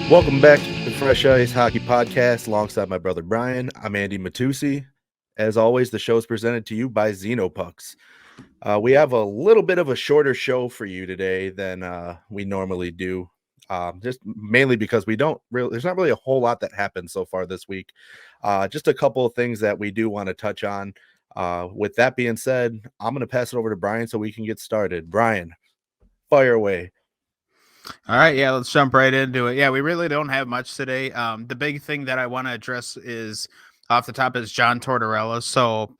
Welcome back to the Fresh Ice Hockey Podcast alongside my brother Brian. I'm Andy Matusi. As always, the show is presented to you by Xenopucks. We have a little bit of a shorter show for you today than we normally do, just mainly because there's not really a whole lot that happened so far this week. Just a couple of things that we do want to touch on. With that being said, I'm going to pass it over to Brian so we can get started. Brian, fire away. All right, yeah, let's jump right into it. Yeah, we really don't have much today. The big thing that I want to address is off the top is John Tortorella. So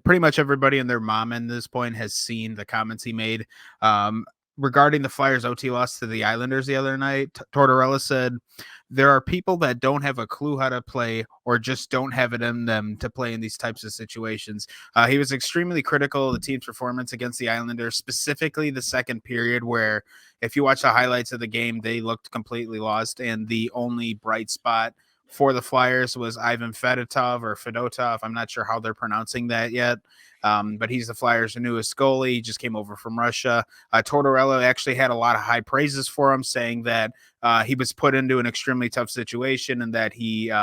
pretty much everybody and their mom at this point has seen the comments he made regarding the Flyers' OT loss to the Islanders the other night. Tortorella said, there are people that don't have a clue how to play or just don't have it in them to play in these types of situations. He was extremely critical of the team's performance against the Islanders, specifically the second period, where if you watch the highlights of the game, they looked completely lost. And the only bright spot for the Flyers was Ivan Fedotov. I'm not sure how they're pronouncing that yet. But he's the Flyers' newest goalie. He just came over from Russia. Tortorella actually had a lot of high praises for him, saying that he was put into an extremely tough situation and that he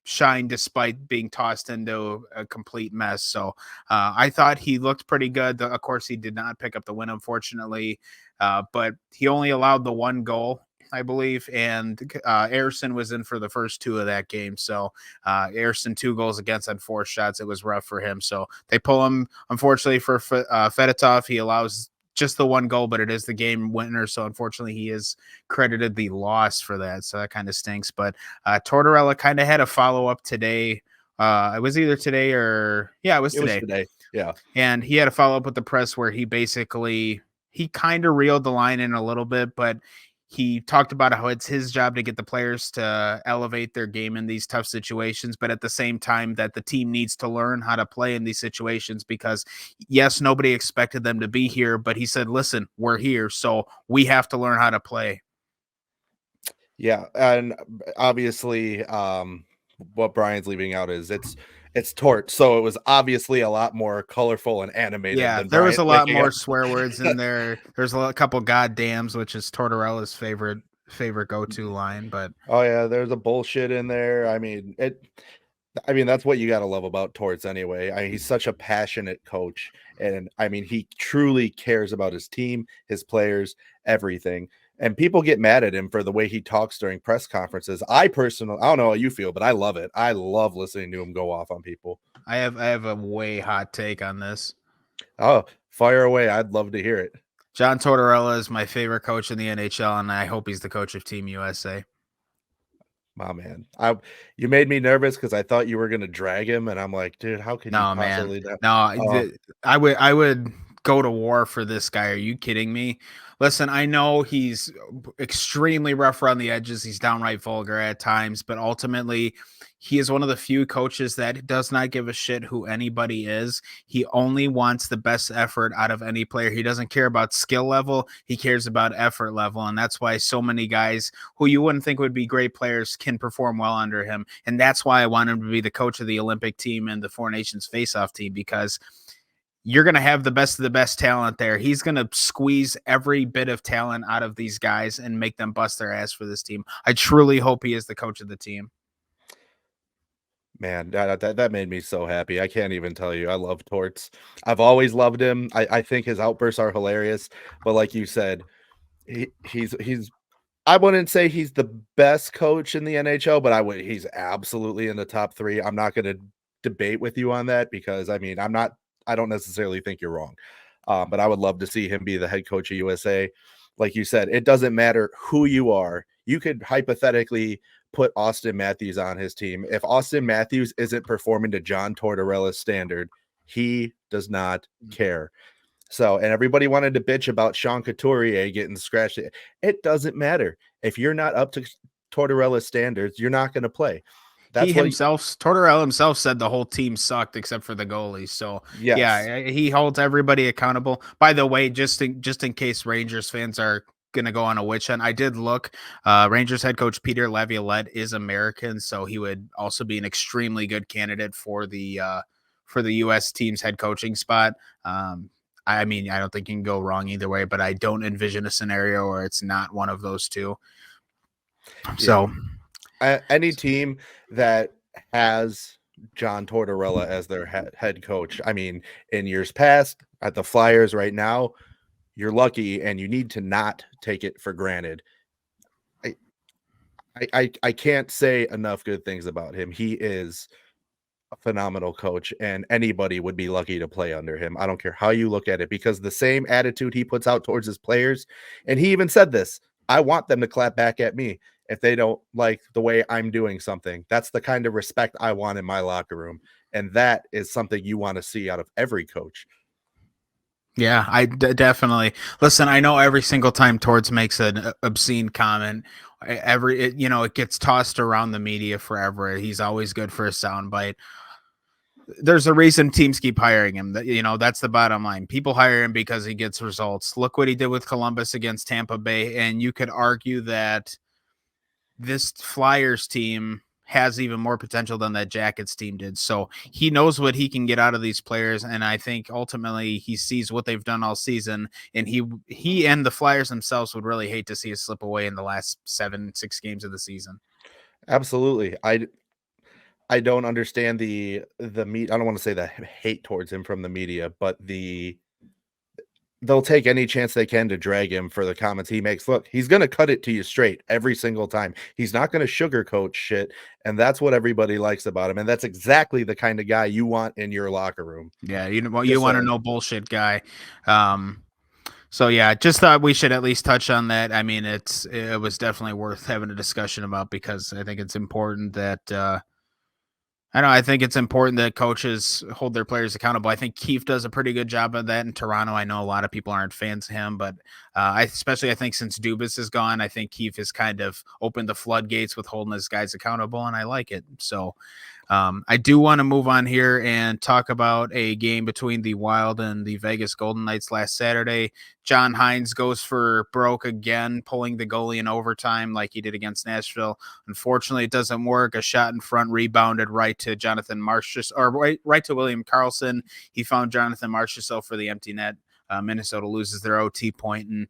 shined despite being tossed into a complete mess. So I thought he looked pretty good. Of course, he did not pick up the win, unfortunately, but he only allowed the one goal, I believe, and Ersson was in for the first two of that game. So Ersson 2 goals against on 4 shots. It was rough for him. So they pull him, unfortunately, for Fedotov. He allows just the one goal, but it is the game winner. So unfortunately, he is credited the loss for that. So that kind of stinks. But Tortorella kind of had a follow-up today. It was either today or it was today. Yeah. And he had a follow-up with the press where he kind of reeled the line in a little bit, but he talked about how it's his job to get the players to elevate their game in these tough situations, but at the same time that the team needs to learn how to play in these situations because, yes, nobody expected them to be here, but he said, listen, we're here, so we have to learn how to play. Yeah, and obviously what Brian's leaving out is it's Tort, so it was obviously a lot more colorful and animated. Yeah, than there was a lot more out. swear words in there. There's a couple goddams, which is Tortorella's favorite go-to line. But oh yeah, there's a bullshit in there. I mean, that's what you got to love about Torts anyway. He's such a passionate coach, and I mean, he truly cares about his team, his players, everything. And people get mad at him for the way he talks during press conferences. I don't know how you feel, but I love it. I love listening to him go off on people. I have a way hot take on this. Oh, fire away. I'd love to hear it. John Tortorella is my favorite coach in the NHL, and I hope he's the coach of Team USA. My man, you made me nervous because I thought you were going to drag him, and I'm like, dude, how can you possibly? I would go to war for this guy. Are you kidding me? Listen, I know he's extremely rough around the edges. He's downright vulgar at times, but ultimately, he is one of the few coaches that does not give a shit who anybody is. He only wants the best effort out of any player. He doesn't care about skill level. He cares about effort level. And that's why so many guys who you wouldn't think would be great players can perform well under him. And that's why I want him to be the coach of the Olympic team and the Four Nations face-off team, because you're going to have the best of the best talent there. He's going to squeeze every bit of talent out of these guys and make them bust their ass for this team. I truly hope he is the coach of the team. Man, that made me so happy. I can't even tell you. I love Torts. I've always loved him. I think his outbursts are hilarious. But like you said, he's I wouldn't say he's the best coach in the NHL, but he's absolutely in the top 3. I'm not going to debate with you on that because I don't necessarily think you're wrong. But I would love to see him be the head coach of USA. Like you said, it doesn't matter who you are. You could hypothetically put Austin Matthews on his team. If Austin Matthews isn't performing to John Tortorella's standard, he does not care. So, and everybody wanted to bitch about Sean Couturier getting scratched. It doesn't matter. If you're not up to Tortorella's standards, you're not going to play. Tortorella himself said the whole team sucked except for the goalie. So yes. Yeah, he holds everybody accountable. By the way, just in case Rangers fans are going to go on a witch hunt, I did look. Rangers head coach Peter Laviolette is American, so he would also be an extremely good candidate for the U.S. team's head coaching spot. I mean, I don't think you can go wrong either way, but I don't envision a scenario where it's not one of those two. Yeah. So Any team that has John Tortorella as their head coach, I mean, in years past, at the Flyers right now, you're lucky and you need to not take it for granted. I I can't say enough good things about him. He is a phenomenal coach, and anybody would be lucky to play under him. I don't care how you look at it, because the same attitude he puts out towards his players, and he even said this, I want them to clap back at me if they don't like the way I'm doing something. That's the kind of respect I want in my locker room. And that is something you want to see out of every coach. yeah, definitely listen. I know every single time Torts makes an obscene comment, it gets tossed around the media forever. He's always good for a soundbite. There's a reason teams keep hiring him. That's the bottom line. People hire him because he gets results. Look what he did with Columbus against Tampa Bay, and you could argue that this Flyers team has even more potential than that Jackets team did. So he knows what he can get out of these players, and I think ultimately he sees what they've done all season, and he and the Flyers themselves would really hate to see it slip away in the last 6 games of the season. Absolutely. I don't understand the meat. I don't want to say the hate towards him from the media, but they'll take any chance they can to drag him for the comments he makes. Look, he's going to cut it to you straight every single time. He's not going to sugarcoat shit, and that's what everybody likes about him. And that's exactly the kind of guy you want in your locker room. Yeah, you Just want to saying. know bullshit guy. So yeah, just thought we should at least touch on that. I mean, it was definitely worth having a discussion about because I think it's important that I think it's important that coaches hold their players accountable. I think Keefe does a pretty good job of that in Toronto. I know a lot of people aren't fans of him, but I think since Dubas is gone, I think Keefe has kind of opened the floodgates with holding his guys accountable, and I like it. So I do want to move on here and talk about a game between the Wild and the Vegas Golden Knights last Saturday. John Hines goes for broke again, pulling the goalie in overtime like he did against Nashville. Unfortunately, it doesn't work. A shot in front rebounded right to Jonathan Marchessault, or right to William Karlsson. He found Jonathan Marchessault for the empty net. Minnesota loses their OT point, and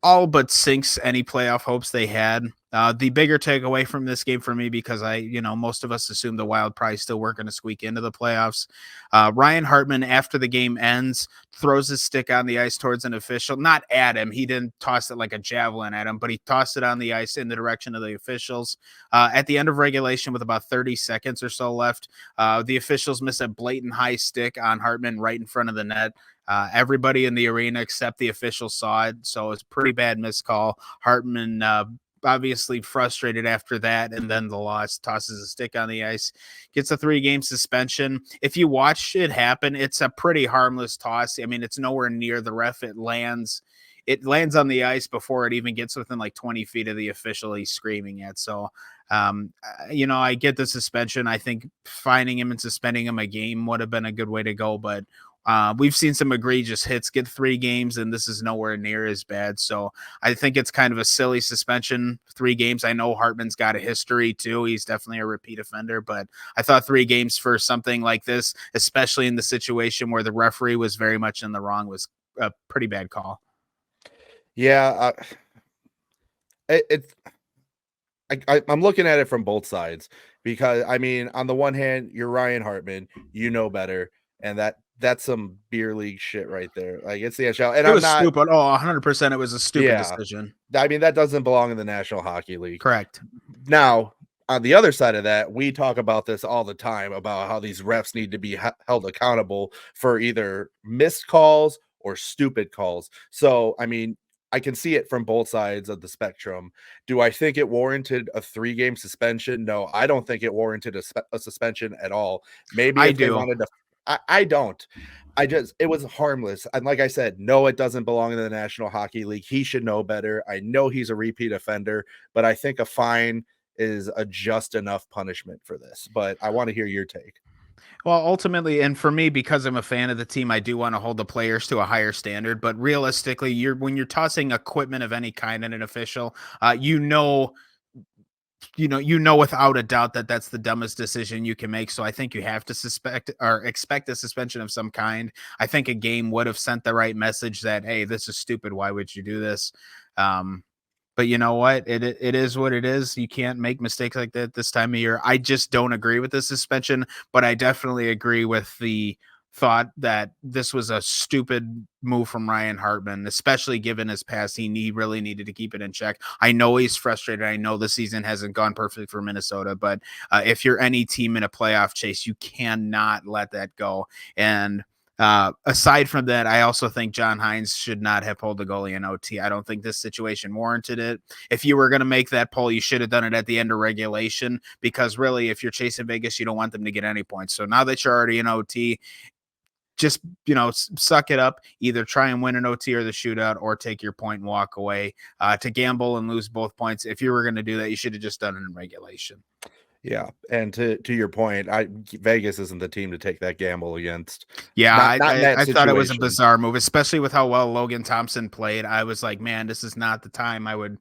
all but sinks any playoff hopes they had. The bigger takeaway from this game for me, because most of us assume the Wild probably still weren't going to squeak into the playoffs. Ryan Hartman, after the game ends, throws his stick on the ice towards an official, not at him. He didn't toss it like a javelin at him, but he tossed it on the ice in the direction of the officials. At the end of regulation, with about 30 seconds or so left, the officials miss a blatant high stick on Hartman right in front of the net. Everybody in the arena except the officials saw it, so it's a pretty bad miscall. Hartman obviously frustrated after that, and then the loss, tosses a stick on the ice, gets a 3-game suspension. If you watch it happen, it's a pretty harmless toss. I mean, it's nowhere near the ref. It lands on the ice before it even gets within like 20 feet of the official he's screaming at. So I get the suspension. I think fining him and suspending him a game would have been a good way to go, but we've seen some egregious hits get 3 games, and this is nowhere near as bad. So I think it's kind of a silly suspension, 3 games. I know Hartman's got a history too. He's definitely a repeat offender, but I thought 3 games for something like this, especially in the situation where the referee was very much in the wrong, was a pretty bad call. Yeah. It's I'm looking at it from both sides, because I mean, on the one hand, you're Ryan Hartman, you know better, and that's some beer league shit right there. Like, it's the NHL, and It I'm was not. stupid. Oh, 100% it was a stupid Yeah, decision. I mean, that doesn't belong in the National Hockey League. Correct. Now, on the other side of that, we talk about this all the time about how these refs need to be held accountable for either missed calls or stupid calls. So, I mean, I can see it from both sides of the spectrum. Do I think it warranted a 3-game suspension? No, I don't think it warranted a suspension at all. Maybe I if they do. wanted to, I don't. It was harmless. And like I said, no, it doesn't belong in the National Hockey League. He should know better. I know he's a repeat offender, but I think a fine is a just enough punishment for this. But I want to hear your take. Well, ultimately, and for me, because I'm a fan of the team, I do want to hold the players to a higher standard. But realistically, when you're tossing equipment of any kind at an official, without a doubt that that's the dumbest decision you can make. So I think you have to suspect or expect a suspension of some kind. I think a game would have sent the right message that, hey, this is stupid. Why would you do this? But But you know what? It is what it is. You can't make mistakes like that this time of year. I just don't agree with the suspension, but I definitely agree with the thought that this was a stupid move from Ryan Hartman, especially given his past. He really needed to keep it in check. I know he's frustrated. I know the season hasn't gone perfect for Minnesota, but if you're any team in a playoff chase, you cannot let that go. And aside from that, I also think John Hines should not have pulled the goalie in OT. I don't think this situation warranted it. If you were going to make that pull, you should have done it at the end of regulation, because really, if you're chasing Vegas, you don't want them to get any points. So now that you're already in OT, just suck it up. Either try and win an OT or the shootout, or take your point and walk away. To gamble and lose both points, if you were going to do that, you should have just done it in regulation. Yeah, and to your point, Vegas isn't the team to take that gamble against. Yeah, Not in that I thought it was a situation. bizarre move, especially with how well Logan Thompson played. I was like, man, this is not the time I would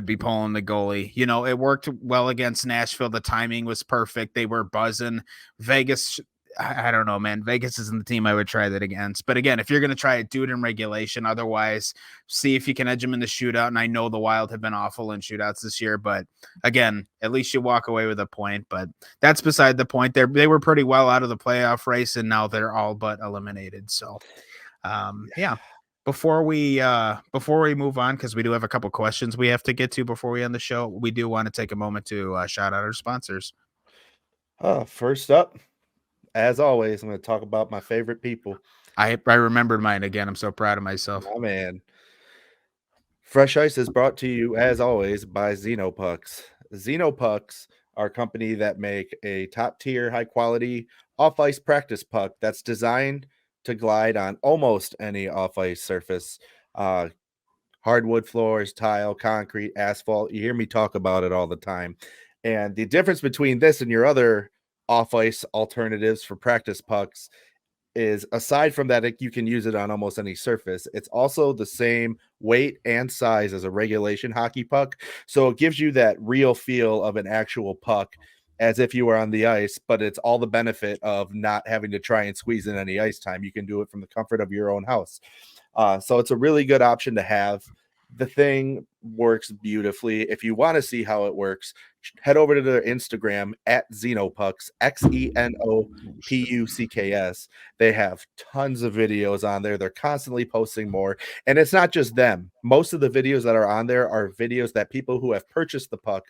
be pulling the goalie. It worked well against Nashville. The timing was perfect. They were buzzing. Vegas, I don't know, man. Vegas isn't the team I would try that against. But again, if you're going to try it, do it in regulation. Otherwise, see if you can edge them in the shootout. And I know the Wild have been awful in shootouts this year, but again, at least you walk away with a point. But that's beside the point. They were pretty well out of the playoff race, and now they're all but eliminated. So, yeah. Before we move on, because we do have a couple questions we have to get to before we end the show, we do want to take a moment to shout out our sponsors. First up, as always, I'm going to talk about my favorite people. I remembered mine again. I'm so proud of myself. Oh, man. Fresh Ice is brought to you, as always, by Xenopucks. Xenopucks are a company that make a top-tier, high-quality off-ice practice puck that's designed to glide on almost any off-ice surface. Hardwood floors, tile, concrete, asphalt. You hear me talk about it all the time. And the difference between this and your other off-ice alternatives for practice pucks is, aside from that, you can use it on almost any surface. It's also the same weight and size as a regulation hockey puck. So it gives you that real feel of an actual puck, as if you were on the ice, but it's all the benefit of not having to try and squeeze in any ice time. You can do it from the comfort of your own house. So it's a really good option to have. The thing works beautifully. If you want to see how it works, head over to their Instagram at Xenopucks, Xenopucks. They have tons of videos on there. They're constantly posting more. And it's not just them. Most of the videos that are on there are videos that people who have purchased the puck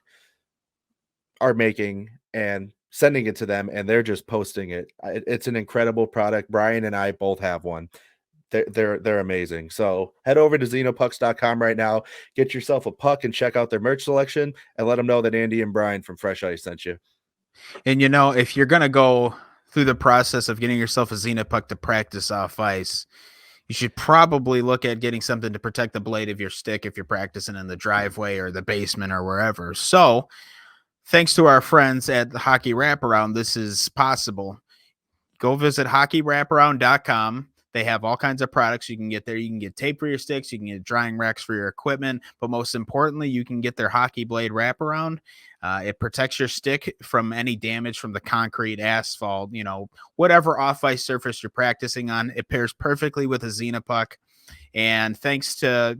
are making and sending it to them, and they're just posting it. It's an incredible product. Brian and I both have one. They're amazing. So head over to xenopucks.com right now, get yourself a puck, and check out their merch selection, and let them know that Andy and Brian from Fresh Ice sent you. And if you're gonna go through the process of getting yourself a Xenopuck to practice off ice, you should probably look at getting something to protect the blade of your stick if you're practicing in the driveway or the basement or wherever. So, thanks to our friends at the Hockey Wraparound, this is possible. Go visit hockeywraparound.com. They have all kinds of products you can get there. You can get tape for your sticks. You can get drying racks for your equipment. But most importantly, you can get their hockey blade wraparound. It protects your stick from any damage from the concrete, asphalt, whatever off-ice surface you're practicing on. It pairs perfectly with a Xenopuck. And thanks to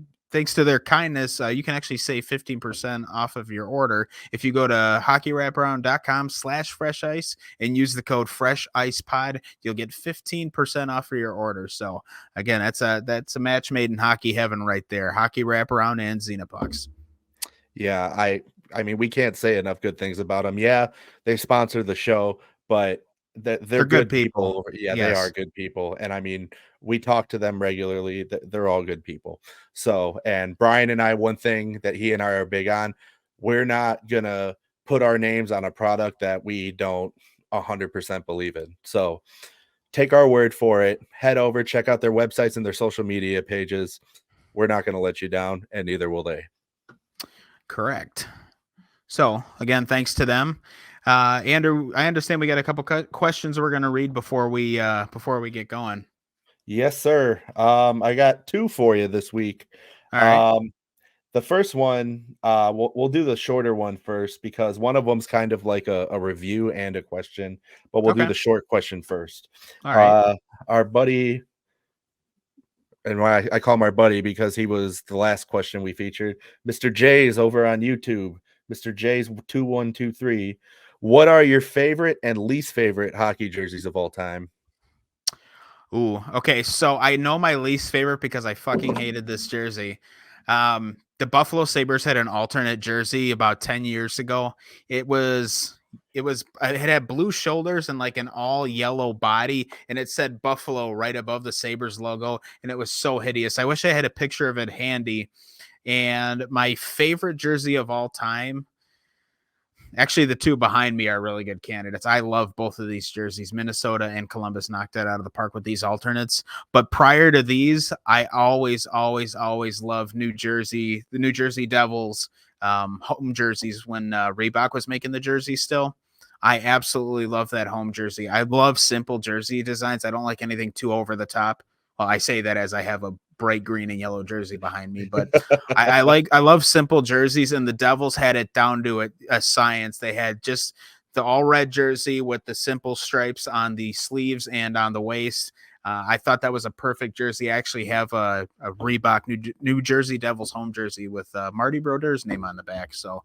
their kindness, you can actually save 15% off of your order if you go to hockeywraparound.com/fresh ice and use the code FreshIcePod. You'll get 15% off for your order. So again, that's a match made in hockey heaven right there. Hockey Wraparound and Xenopucks. Yeah, I mean, we can't say enough good things about them. Yeah, they sponsor the show, but they're good people. Yeah, they are good people. And I mean, we talk to them regularly. They're all good people. So, and Brian and I, one thing that he and I are big on, we're not going to put our names on a product that we don't 100% believe in. So take our word for it. Head over, check out their websites and their social media pages. We're not going to let you down, and neither will they. Correct. So again, thanks to them. Andrew, I understand we got a couple questions we're going to read before we get going. Yes, sir. I got two for you this week. All right. The first one, we'll do the shorter one first, because one of them's kind of like a review and a question, but we'll do the short question first. All right. Our buddy and why I call him our buddy because he was the last question we featured. Mr. J's over on YouTube. Mr. J's 2123. What are your favorite and least favorite hockey jerseys of all time? Ooh, okay. So I know my least favorite because I fucking hated this jersey. The Buffalo Sabres had an alternate jersey about 10 years ago. It had blue shoulders and like an all yellow body, and it said Buffalo right above the Sabres logo, and it was so hideous. I wish I had a picture of it handy. And my favorite jersey of all time, actually, the two behind me are really good candidates. I love both of these jerseys. Minnesota and Columbus knocked it out of the park with these alternates. But prior to these, I always loved New Jersey, the New Jersey Devils home jerseys when Reebok was making the jersey still. I absolutely love that home jersey. I love simple jersey designs. I don't like anything too over the top. Well, I say that as I have a bright green and yellow jersey behind me, but I love simple jerseys, and the Devils had it down to a science. They had just the all red jersey with the simple stripes on the sleeves and on the waist. I thought that was a perfect jersey. I actually have a Reebok New Jersey Devils home jersey with Marty Brodeur's name on the back. So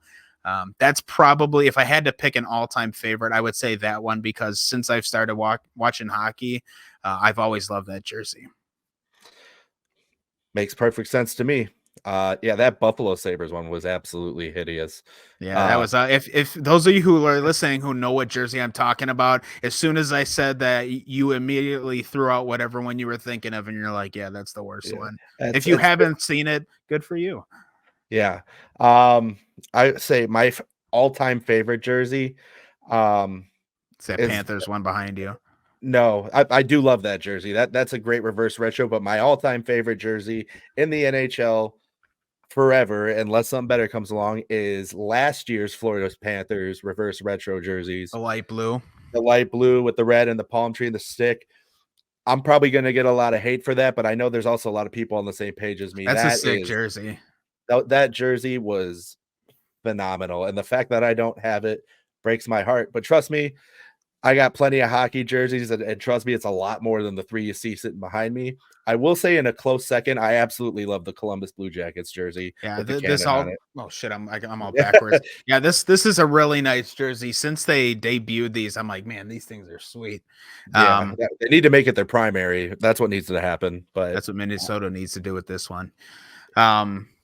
that's probably, if I had to pick an all-time favorite, I would say that one, because since I've started watching hockey, I've always loved that jersey. Makes perfect sense to me. Yeah, that Buffalo Sabres one was absolutely hideous. Yeah, that was if those of you who are listening who know what jersey I'm talking about, as soon as I said that, you immediately threw out whatever one you were thinking of, and you're like, yeah, that's the worst Yeah, one. If it's you it's haven't seen it, good for you. yeah. I say my all-time favorite jersey. It's that Is Panthers one behind you. No, I do love that jersey. That's a great reverse retro, but my all-time favorite jersey in the NHL forever, unless something better comes along, is last year's Florida Panthers reverse retro jerseys. The light blue. The light blue with the red and the palm tree and the stick. I'm probably going to get a lot of hate for that, but I know there's also a lot of people on the same page as me. That's a sick jersey. That jersey was phenomenal, and the fact that I don't have it breaks my heart. But trust me, I got plenty of hockey jerseys, and trust me, it's a lot more than the three you see sitting behind me. I will say in a close second, I absolutely love the Columbus Blue Jackets jersey Yeah, with the this cannon on all. it. Oh shit, I'm all backwards. Yeah, this is a really nice jersey. Since they debuted these, I'm like, man, these things are sweet. Yeah, they need to make it their primary. That's what needs to happen. But That's what Minnesota needs to do with this one.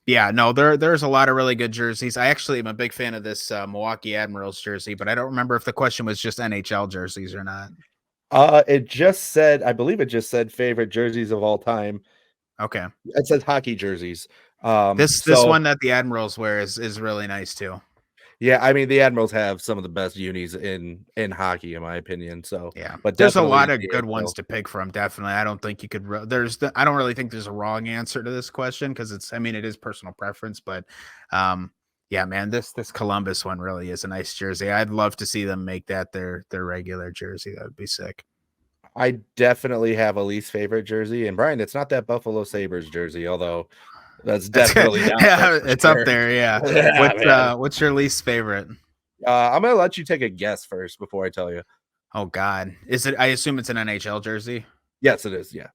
Yeah, no, there's a lot of really good jerseys. I actually am a big fan of this Milwaukee Admirals jersey, but I don't remember if the question was just NHL jerseys or not. it just said, I believe it just said favorite jerseys of all time. Okay. It says hockey jerseys. This one that the Admirals wear is really nice too. Yeah, I mean the Admirals have some of the best unis in hockey, in my opinion. So yeah, but there's a definitely lot of the good NHL. ones to pick from. Definitely, I don't think you could. I don't really think there's a wrong answer to this question, because I mean, it is personal preference, but yeah, man, this Columbus one really is a nice jersey. I'd love to see them make that their regular jersey. That would be sick. I definitely have a least favorite jersey, and Brian, it's not that Buffalo Sabres jersey, although that's definitely down there Yeah, for it's up sure. there. Yeah. Yeah, man. What's your least favorite? I'm gonna let you take a guess first before I tell you. Oh God, is it? I assume it's an NHL jersey. Yes, it is. Yeah.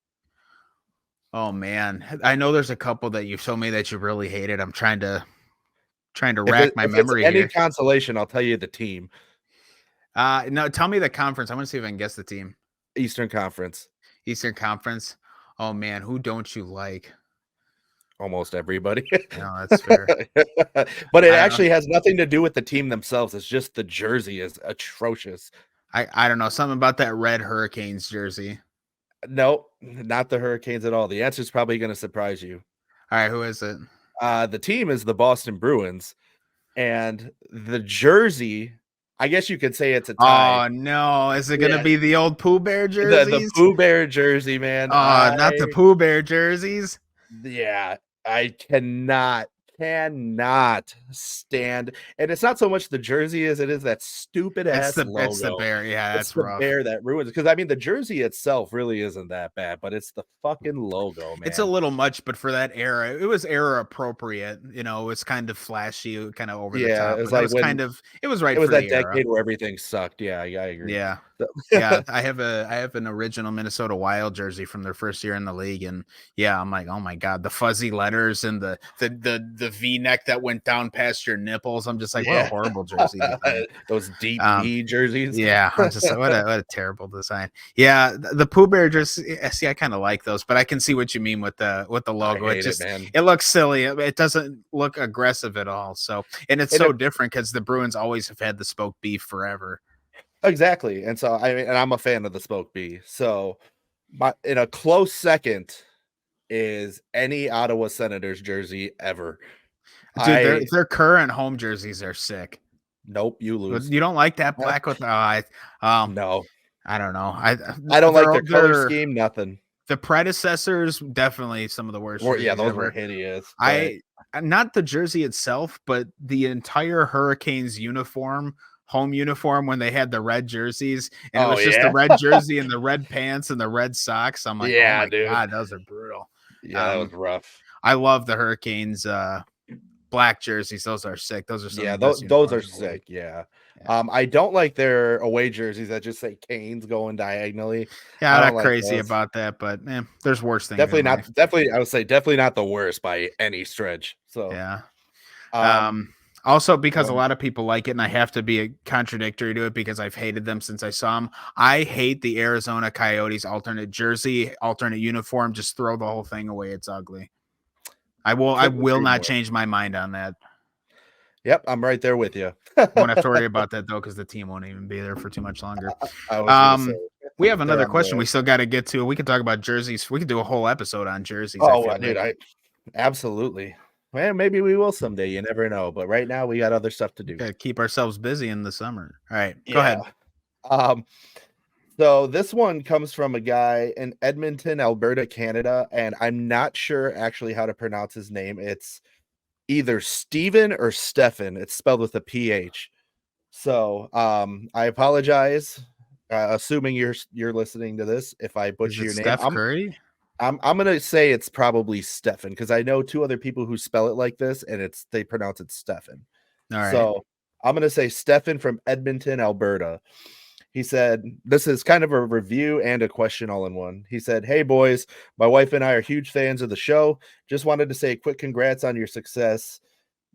Oh man, I know there's a couple that you've told me that you really hated. I'm trying to rack my If it's memory any here. consolation, I'll tell you the team. No, tell me the conference. I want to see if I can guess the team. Eastern Conference. Eastern Conference. Oh man, who don't you like? Almost everybody. No, that's fair. But it I don't know. actually has nothing to do with the team themselves. It's just the jersey is atrocious. I don't know, something about that red Hurricanes jersey. No, not the Hurricanes at all. The answer is probably going to surprise you. All right, who is it? The team is the Boston Bruins, and the jersey, I guess you could say it's a tie. Oh no, is it gonna Yeah, be the old Pooh Bear the jerseys? Pooh Bear jersey, man. Oh, not the Pooh Bear jerseys. Yeah, I cannot cannot stand, and it's not so much the jersey as it is that stupid ass It's the logo. bear. Yeah, It's that's the rough. bear that ruins it. Because I mean, the jersey itself really isn't that bad, but it's the fucking logo, It's a man. little much, but for that era, it was era appropriate. You know, it was kind of flashy, kind of over the Yeah, it top, was but that like was kind when of it was right it was for that the era. decade where everything sucked. Yeah, I agree. Yeah. So Yeah, I have an original Minnesota Wild jersey from their first year in the league, and yeah, I'm like, oh my god, the fuzzy letters and the V neck that went down past your nipples. I'm just like, what a yeah. horrible jersey design. Those deep Um, V jerseys. yeah, I'm just like, what a terrible design. Yeah, the Pooh Bear jersey. See, I kind of like those, but I can see what you mean with the I logo. It hate it, just man. it looks silly. It doesn't look aggressive at all. So, and it's And so it different because the Bruins always have had the smoked beef forever. exactly, and so I mean, and I'm a fan of the smoked bee. So my in a close second is any Ottawa Senators jersey ever. Dude, I their current home jerseys are sick. nope, you But lose. you don't like that black with um No, I don't know. I don't like their color They're scheme. Nothing. the predecessors definitely some of the worst Yeah, jerseys those were ever. hideous. But I not the jersey itself, but the entire Hurricanes uniform, home uniform when they had the red jerseys and it oh was just the yeah, red jersey and the red pants and the red socks. I'm like, "Oh yeah, my dude. god, those are brutal." Yeah, that was Um rough. I love the Hurricanes black jerseys. Those are sick. Those are some of Yeah, the best those are uniforms in the league. sick. Yeah. Yeah. I don't like their away jerseys that just say Canes going diagonally. Yeah, I I'm don't not like crazy those. about that, but man, there's worse things in Definitely life. not. Definitely, I would say definitely not the worst by any stretch. So, Yeah. um, Um, also because a um, lot of people like it, and I have to be a contradictory to it because I've hated them since I saw them. I hate the Arizona Coyotes alternate jersey, alternate uniform. Just throw the whole thing away. It's ugly. I couldn't will agree not more. change my mind on that. Yep, I'm right there with you. Won't have to worry about that though, because the team won't even be there for too much longer. I was gonna say Um, we have they're another on the question way. we still got to get to. We can talk about jerseys. We could do a whole episode on jerseys. I Oh, feel dude, like I absolutely. Well, maybe we will someday. You never know. But right now, we got other stuff to do. got to keep ourselves busy in the summer. All right, go Yeah. ahead. Um. So this one comes from a guy in Edmonton, Alberta, Canada, and I'm not sure actually how to pronounce his name. It's either Steven or Stefan. It's spelled with a PH. So, I apologize, assuming you're listening to this, if I Is butcher it your name. Steph Curry? I'm gonna say it's probably Stefan because I know two other people who spell it like this, and they pronounce it Stefan. All right. So I'm gonna say Stefan from Edmonton, Alberta. He said, this is kind of a review and a question all in one. He said, "Hey boys, my wife and I are huge fans of the show. Just wanted to say a quick congrats on your success.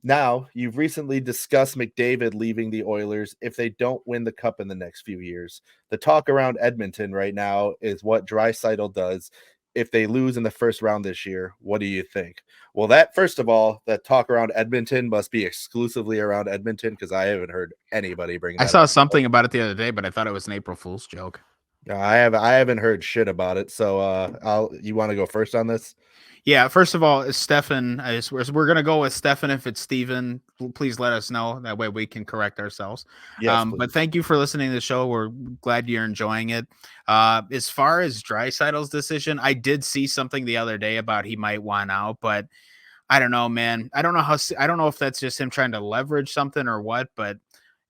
Now, you've recently discussed McDavid leaving the Oilers if they don't win the cup in the next few years. The talk around Edmonton right now is what Draisaitl does if they lose in the first round this year. What do you think?" Well, that first of all, that talk around Edmonton must be exclusively around Edmonton because I haven't heard anybody bring I that saw up. something about it the other day, but I thought it was an April Fool's joke. I haven't heard shit about it. So you want to go first on this? Yeah, first of all, Stefan, we're going to go with Stefan. If it's Steven, please let us know. That way we can correct ourselves. Yes, But please. thank you for listening to the show. We're glad you're enjoying it. As far as Draisaitl's decision, I did see something the other day about he might want out, but I don't know, man. I don't know if that's just him trying to leverage something or what, but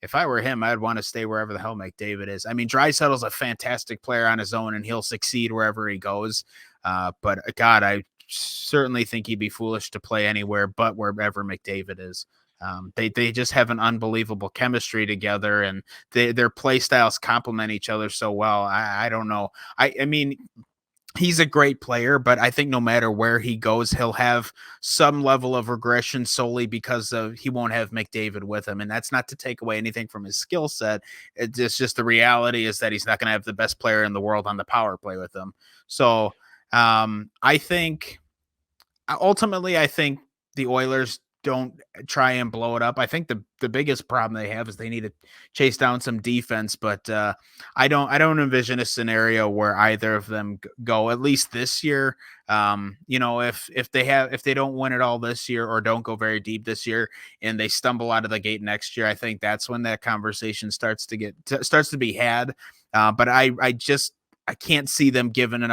if I were him, I'd want to stay wherever the hell McDavid is. I mean, Draisaitl's a fantastic player on his own, and he'll succeed wherever he goes. But God, I certainly think he'd be foolish to play anywhere but wherever McDavid is. They just have an unbelievable chemistry together, and their play styles complement each other so well. I don't know. I mean, he's a great player, but I think no matter where he goes, he'll have some level of regression solely because of he won't have McDavid with him. And that's not to take away anything from his skill set. It's just the reality is that he's not going to have the best player in the world on the power play with him. So I think ultimately, I think the Oilers don't try and blow it up. I think the biggest problem they have is they need to chase down some defense, but I don't envision a scenario where either of them go at least this year. You know, if they don't win it all this year or don't go very deep this year and they stumble out of the gate next year, I think that's when that conversation starts to be had. But I can't see them giving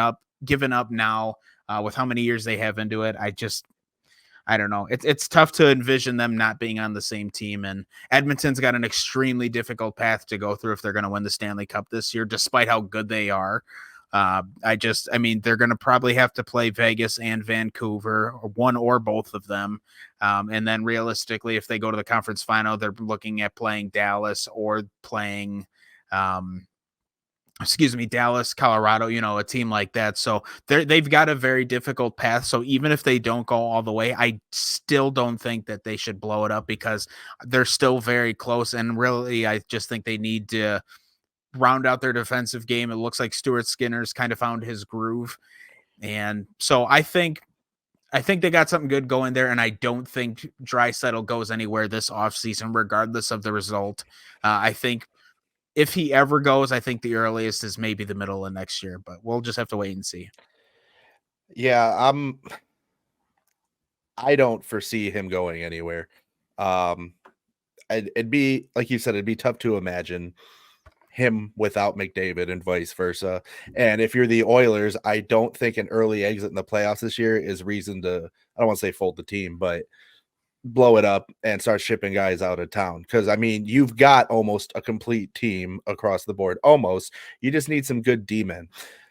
up now with how many years they have into it. I don't know. It's tough to envision them not being on the same team. And Edmonton's got an extremely difficult path to go through if they're going to win the Stanley Cup this year, despite how good they are. I mean, they're going to probably have to play Vegas and Vancouver, or one or both of them. And then realistically, if they go to the conference final, they're looking at playing Dallas or playing, Dallas, Colorado, a team like that. So they've got a very difficult path. So even if they don't go all the way, I still don't think that they should blow it up because they're still very close. And really, I just think they need to round out their defensive game. It looks like Stuart Skinner's kind of found his groove. And so I think they got something good going there, and I don't think Draisaitl goes anywhere this offseason, regardless of the result. I think if he ever goes, I think the earliest is maybe the middle of next year, but we'll just have to wait and see. Yeah, I don't foresee him going anywhere. Um, it'd be like you said, it'd be tough to imagine him without McDavid and vice versa. And if you're the Oilers, I don't think an early exit in the playoffs this year is reason to, I don't want to say fold the team, but blow it up and start shipping guys out of town. Because I mean, you've got almost a complete team across the board. Almost. You just need some good D-men.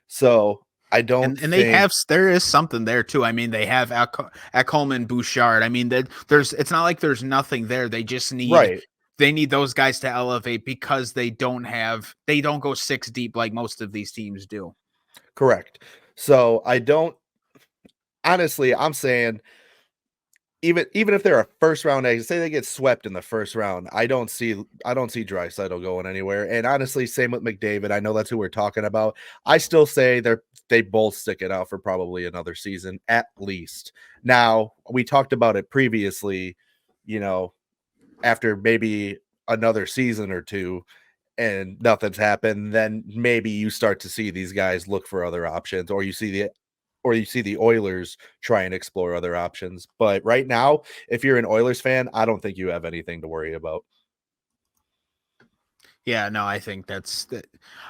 So I don't And they think there is something there too. I mean, they have Ekholm, Bouchard. I mean, that it's not like there's nothing there. right, They need those guys to elevate because they don't go six deep like most of these teams do. correct. So I don't honestly, I'm saying even if they're a first round exit, say they get swept in the first round, I don't see Draisaitl going anywhere. And honestly, same with McDavid. I know that's who we're talking about. I still say they both stick it out for probably another season at least. Now, we talked about it previously, you know, after maybe another season or two and nothing's happened, then maybe you start to see these guys look for other options, or you see the Oilers try and explore other options. But right now, if you're an Oilers fan, I don't think you have anything to worry about. Yeah, no, I think that's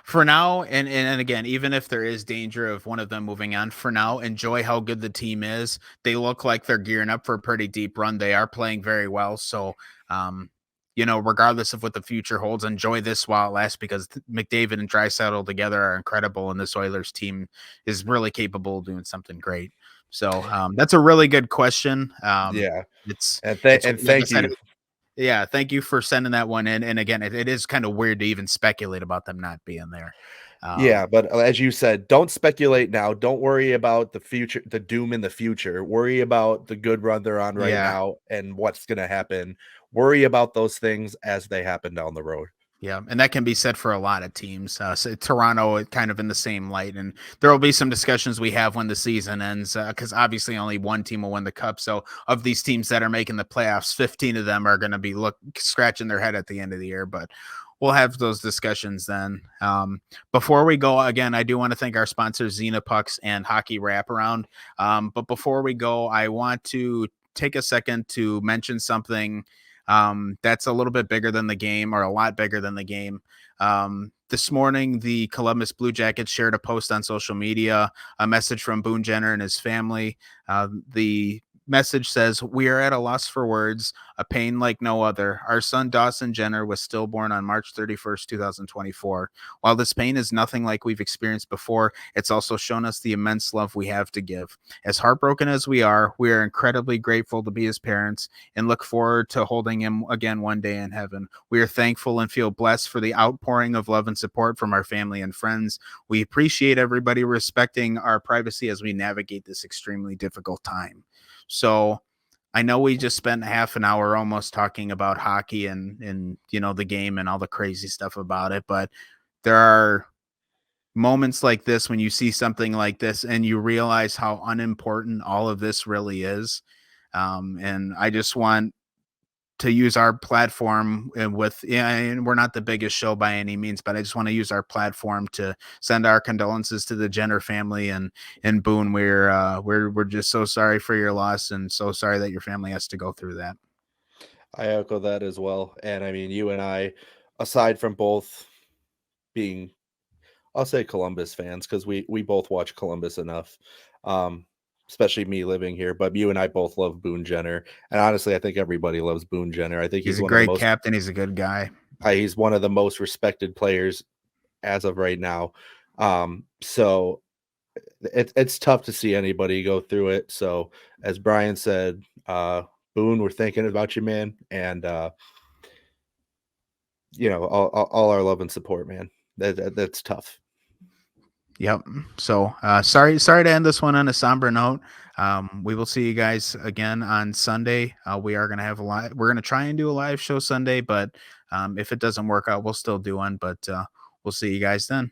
for now. And again, even if there is danger of one of them moving on, for now, enjoy how good the team is. They look like they're gearing up for a pretty deep run. They are playing very well. So, regardless of what the future holds, enjoy this while it lasts because McDavid and Draisaitl together are incredible, and this Oilers team is really capable of doing something great. So, that's a really good question. Yeah. It's And like I thank said, you. yeah, thank you for sending that one in. And again, it is kind of weird to even speculate about them not being there. Yeah, Um, but as you said, don't speculate now. Don't worry about the future, the doom in the future. Worry about the good run they're on right yeah, now and what's going to happen. Worry about those things as they happen down the road. yeah, and that can be said for a lot of teams. So Toronto is kind of in the same light, and there will be some discussions we have when the season ends, because obviously only one team will win the cup. So of these teams that are making the playoffs, 15 of them are going to be scratching their head at the end of the year. But we'll have those discussions then. Before we go, again, I do want to thank our sponsors, Xena Pucks and Hockey Wraparound. But before we go, I want to take a second to mention something that's a little bit bigger than the game, or a lot bigger than the game. This morning, the Columbus Blue Jackets shared a post on social media, a message from Boone Jenner and his family. The message says, "We are at a loss for words, a pain like no other. Our son Dawson Jenner was stillborn on March 31st, 2024. While this pain is nothing like we've experienced before, it's also shown us the immense love we have to give. As heartbroken as we are incredibly grateful to be his parents and look forward to holding him again one day in heaven. We are thankful and feel blessed for the outpouring of love and support from our family and friends. We appreciate everybody respecting our privacy as we navigate this extremely difficult time." So I know we just spent half an hour almost talking about hockey and the game and all the crazy stuff about it, but there are moments like this when you see something like this and you realize how unimportant all of this really is. And I just want to use our platform and we're not the biggest show by any means, but I just want to use our platform to send our condolences to the Jenner family and Boone. We're just so sorry for your loss and so sorry that your family has to go through that. I echo that as well. And I mean, you and I, aside from both being, I'll say Columbus fans, because we both watch Columbus enough. Um, especially me living here. But you and I both love Boone Jenner, and honestly, I think everybody loves Boone Jenner. I think He's he's a one of the great most captain. He's a good guy. he's one of the most respected players as of right now. So it's tough to see anybody go through it. So as Brian said, Boone, we're thinking about you, man, and all our love and support, man. That's tough. Yep. So sorry to end this one on a somber note. We will see you guys again on Sunday. We are gonna have a live. We're gonna try and do a live show Sunday, but if it doesn't work out, we'll still do one. But we'll see you guys then.